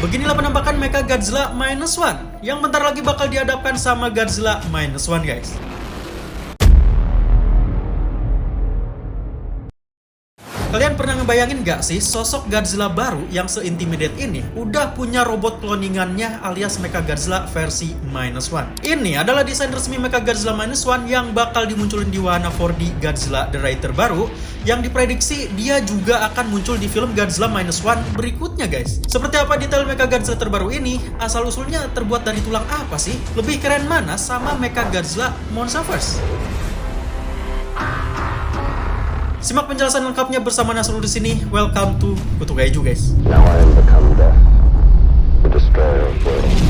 Beginilah penampakan Mecha Godzilla Minus One yang bentar lagi bakal dihadapkan sama Godzilla Minus One, guys. Kalian pernah ngebayangin gak sih sosok Godzilla baru yang se-intimidate ini udah punya robot cloningannya alias Mecha Godzilla versi Minus One. Ini adalah desain resmi Mecha Godzilla Minus One yang bakal dimunculin di wahana 4D Godzilla The Ride terbaru yang diprediksi dia juga akan muncul di film Godzilla Minus One berikutnya, guys. Seperti apa detail Mecha Godzilla terbaru ini? Asal-usulnya terbuat dari tulang apa sih? Lebih keren mana sama Mecha Godzilla Monsterverse? Simak penjelasan lengkapnya bersama Nasrul di sini. Welcome to Kutu Kaiju, guys. Now I am become death, the destroyer of worlds.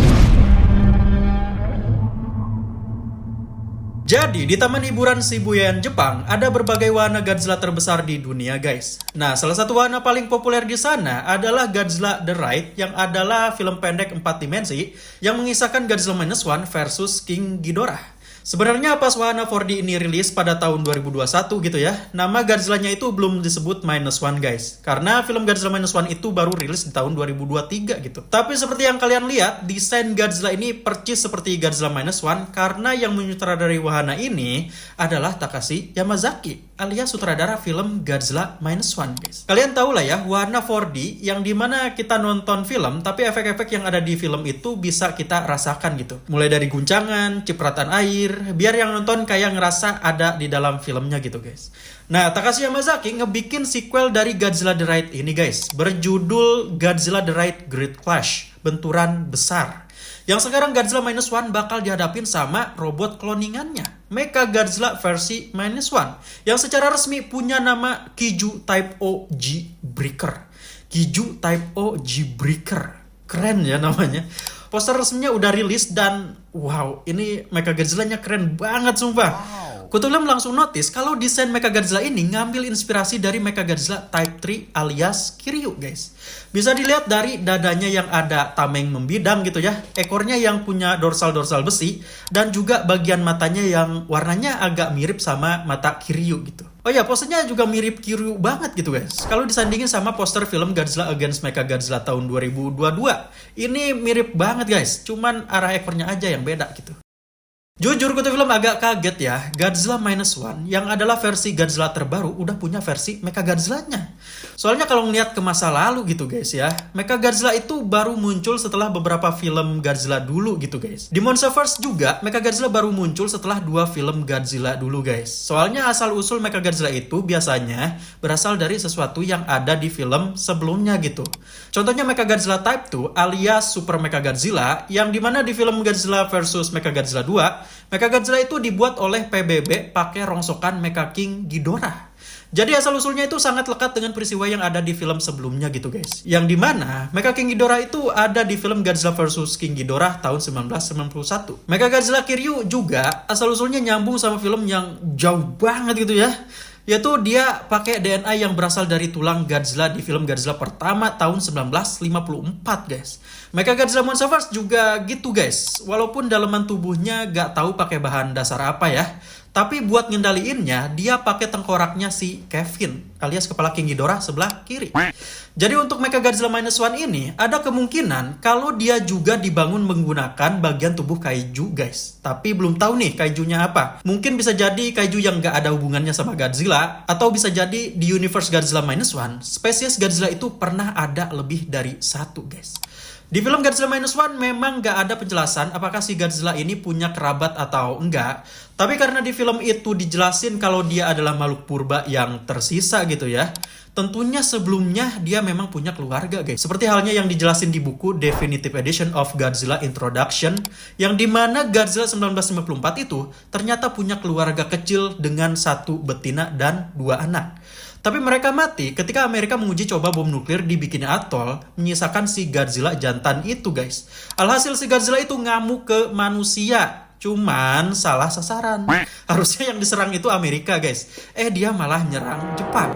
Jadi, di Taman Hiburan Shibuya, Jepang, ada berbagai wahana Godzilla terbesar di dunia, guys. Nah, salah satu wahana paling populer di sana adalah Godzilla The Ride, yang adalah film pendek 4 dimensi yang mengisahkan Godzilla Minus One versus King Ghidorah. Sebenarnya pas wahana 4D ini rilis pada tahun 2021 gitu ya, nama Godzilla-nya itu belum disebut Minus One, guys. Karena film Godzilla Minus One itu baru rilis di tahun 2023 gitu. Tapi seperti yang kalian lihat, desain Godzilla ini percis seperti Godzilla Minus One karena yang menyutradarai wahana ini adalah Takashi Yamazaki alias sutradara film Godzilla Minus One, guys. Kalian tahu lah ya, wahana 4D yang dimana kita nonton film tapi efek-efek yang ada di film itu bisa kita rasakan gitu. Mulai dari guncangan, cipratan air, biar yang nonton kayak ngerasa ada di dalam filmnya gitu, guys. Nah, Takashi Yamazaki ngebikin sequel dari Godzilla The Ride ini, guys, berjudul Godzilla The Ride Great Clash, benturan besar. Yang sekarang Godzilla Minus One bakal dihadapin sama robot cloningannya, Mecha Godzilla versi Minus One, yang secara resmi punya nama Kiju Type O G Breaker. Kiju Type O G Breaker. Keren ya namanya. Poster resminya udah rilis dan wow, ini Mecha Godzilla-nya keren banget sumpah. Kutulam langsung notice kalau desain Mecha Godzilla ini ngambil inspirasi dari Mecha Godzilla Type 3 alias Kiryu, guys. Bisa dilihat dari dadanya yang ada tameng membidang gitu ya, ekornya yang punya dorsal-dorsal besi, dan juga bagian matanya yang warnanya agak mirip sama mata Kiryu gitu. Oh ya, posenya juga mirip Kiryu banget gitu, guys. Kalau disandingin sama poster film Godzilla Against Mecha Godzilla tahun 2022, ini mirip banget, guys. Cuman arah ekornya aja yang beda gitu. Jujur, Kutu Film agak kaget ya, Godzilla Minus One yang adalah versi Godzilla terbaru udah punya versi Mecha Godzilla-nya. Soalnya kalau ngeliat ke masa lalu gitu, guys ya, Mecha Godzilla itu baru muncul setelah beberapa film Godzilla dulu gitu, guys. Di Monsterverse juga, Mecha Godzilla baru muncul setelah 2 film Godzilla dulu, guys. Soalnya asal-usul Mecha Godzilla itu biasanya berasal dari sesuatu yang ada di film sebelumnya gitu. Contohnya Mecha Godzilla Type 2 alias Super Mecha Godzilla, yang dimana di film Godzilla vs Mecha Godzilla 2, Mecha Godzilla itu dibuat oleh PBB pakai rongsokan Mecha King Ghidorah. Jadi asal-usulnya itu sangat lekat dengan peristiwa yang ada di film sebelumnya gitu, guys. Yang dimana Mecha King Ghidorah itu ada di film Godzilla vs King Ghidorah tahun 1991. Mecha Godzilla Kiryu juga asal-usulnya nyambung sama film yang jauh banget gitu ya. Yaitu dia pakai DNA yang berasal dari tulang Godzilla di film Godzilla pertama tahun 1954, guys. Mecha Godzilla Monsterverse juga gitu, guys. Walaupun daleman tubuhnya gak tahu pakai bahan dasar apa ya, tapi buat ngendaliinnya dia pakai tengkoraknya si Kevin alias kepala King Ghidorah sebelah kiri. Jadi untuk Mecha Godzilla Minus One ini ada kemungkinan kalau dia juga dibangun menggunakan bagian tubuh kaiju, guys. Tapi belum tahu nih kaijunya apa. Mungkin bisa jadi kaiju yang gak ada hubungannya sama Godzilla, atau bisa jadi di universe Godzilla Minus One, spesies Godzilla itu pernah ada lebih dari satu, guys. Di film Godzilla Minus One memang gak ada penjelasan apakah si Godzilla ini punya kerabat atau enggak. Tapi karena di film itu dijelasin kalau dia adalah makhluk purba yang tersisa gitu ya, tentunya sebelumnya dia memang punya keluarga, guys. Seperti halnya yang dijelasin di buku Definitive Edition of Godzilla Introduction, yang dimana Godzilla 1954 itu ternyata punya keluarga kecil dengan 1 betina dan 2 anak. Tapi mereka mati ketika Amerika menguji coba bom nuklir di Bikini Atoll, menyisakan si Godzilla jantan itu, guys. Alhasil si Godzilla itu ngamuk ke manusia, cuman salah sasaran. Harusnya yang diserang itu Amerika, guys. Dia malah nyerang Jepang.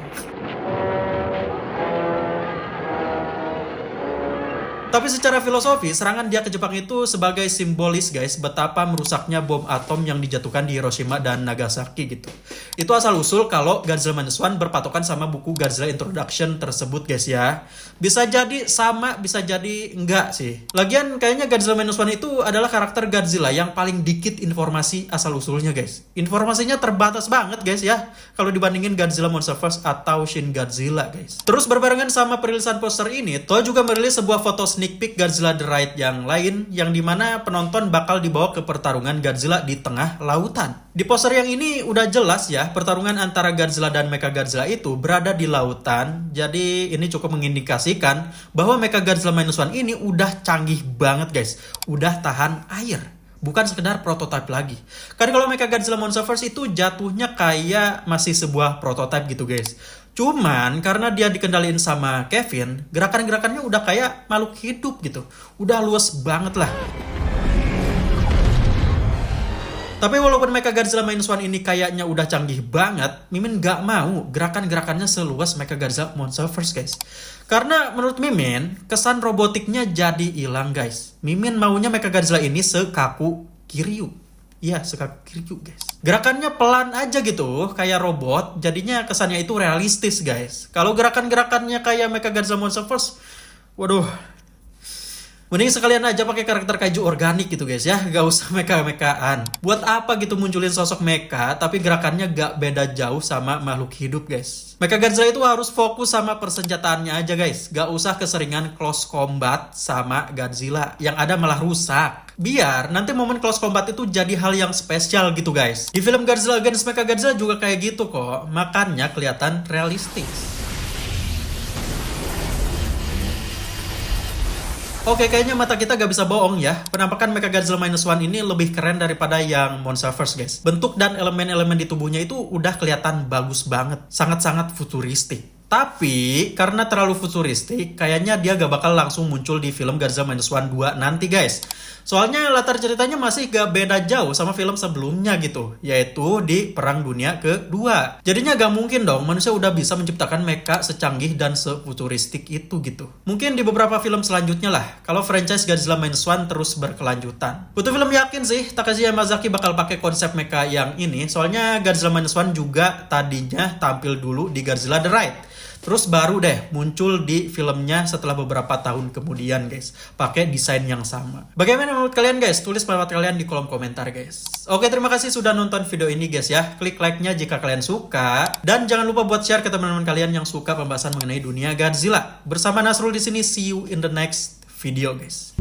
Tapi secara filosofi, serangan dia ke Jepang itu sebagai simbolis guys, betapa merusaknya bom atom yang dijatuhkan di Hiroshima dan Nagasaki gitu. Itu asal-usul kalau Godzilla Minus One berpatokan sama buku Godzilla Introduction tersebut guys ya. Bisa jadi sama, bisa jadi enggak sih. Lagian kayaknya Godzilla Minus One itu adalah karakter Godzilla yang paling dikit informasi asal-usulnya guys. Informasinya terbatas banget guys ya, kalau dibandingin Godzilla Monsterverse atau Shin Godzilla guys. Terus berbarengan sama perilisan poster ini, Toho juga merilis sebuah foto sneak peek Godzilla The Ride yang lain, yang dimana penonton bakal dibawa ke pertarungan Godzilla di tengah lautan. Di poster yang ini udah jelas ya, pertarungan antara Godzilla dan Mechagodzilla itu berada di lautan. Jadi ini cukup mengindikasikan bahwa Mechagodzilla Minus One ini udah canggih banget guys, udah tahan air. Bukan sekedar prototipe lagi. Karena kalau Mechagodzilla Monsterverse itu jatuhnya kayak masih sebuah prototipe gitu guys. Cuman karena dia dikendaliin sama Kevin, gerakan-gerakannya udah kayak makhluk hidup gitu. Udah luas banget lah. Tapi walaupun Mechagodzilla Minus One ini kayaknya udah canggih banget, Mimin gak mau gerakan-gerakannya seluas Mechagodzilla Monsterverse guys. Karena menurut Mimin, kesan robotiknya jadi hilang guys. Mimin maunya Mechagodzilla ini sekaku Kiryu. Iya, sekaku Kiryu guys. Gerakannya pelan aja gitu, kayak robot, jadinya kesannya itu realistis guys. Kalau gerakan-gerakannya kayak Mechagodzilla Monsterverse, waduh, mending sekalian aja pakai karakter kaiju organik gitu guys ya, gak usah mecha-mechaan. Buat apa gitu munculin sosok mecha, tapi gerakannya gak beda jauh sama makhluk hidup guys. Mechagodzilla itu harus fokus sama persenjataannya aja guys, gak usah keseringan close combat sama Godzilla, yang ada malah rusak. Biar nanti momen close combat itu jadi hal yang spesial gitu guys. Di film Godzilla Against Mechagodzilla juga kayak gitu kok, makanya kelihatan realistis. Oke, kayaknya mata kita gak bisa bohong ya. Penampakan Mechagodzilla Minus One ini lebih keren daripada yang Monsterverse guys. Bentuk dan elemen-elemen di tubuhnya itu udah kelihatan bagus banget. Sangat-sangat futuristik. Tapi, karena terlalu futuristik, kayaknya dia gak bakal langsung muncul di film Godzilla Minus One 2 nanti guys. Soalnya latar ceritanya masih gak beda jauh sama film sebelumnya gitu, yaitu di Perang Dunia Kedua. Jadinya gak mungkin dong manusia udah bisa menciptakan mecha secanggih dan sefuturistik itu gitu. Mungkin di beberapa film selanjutnya lah, kalau franchise Godzilla Minus One terus berkelanjutan. Untuk film yakin sih, Takashi Yamazaki bakal pakai konsep mecha yang ini, soalnya Godzilla Minus One juga tadinya tampil dulu di Godzilla The Ride. Terus baru deh muncul di filmnya setelah beberapa tahun kemudian guys, pakai desain yang sama. Bagaimana menurut kalian guys? Tulis pendapat kalian di kolom komentar guys. Oke, terima kasih sudah nonton video ini guys ya. Klik like-nya jika kalian suka, dan jangan lupa buat share ke teman-teman kalian yang suka pembahasan mengenai dunia Godzilla. Bersama Nasrul di sini, see you in the next video guys.